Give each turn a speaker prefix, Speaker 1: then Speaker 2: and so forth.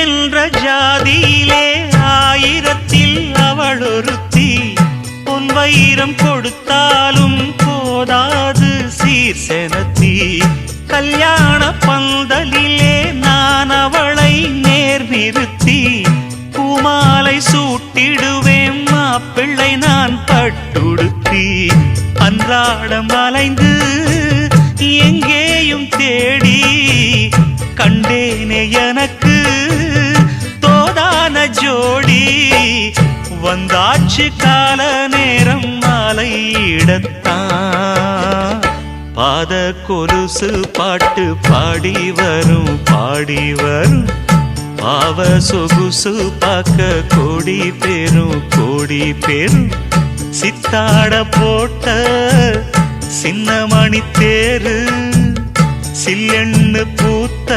Speaker 1: என்ற ஜாதியிலே ஆயிரத்தில் அவள் ஒருத்தி. பொன் வைரம் கொடுத்தாலும் போதாது சீர்செனத்தி. கல்யாண பந்தலிலே நான் அவளை நேர் நிறுத்தி பூமாலை சூட்டிடுவேன் மாப்பிள்ளை நான் பட்டுடுத்தி. அன்றாடம் அலைந்து எங்கேயும் தேடி கண்டேனே எனக்கு தோதான ஜோடி. வந்தாச்சு கால நேரம் மாலையிடத்தான். பாத கொலுசு பாட்டு பாடி வரும் பாடி வரும். பாவ சொகுசு பார்க்க கோடி பேரும். சித்தாட போட்ட சின்ன மணி தேரு சில்லெண்ணு பூத்த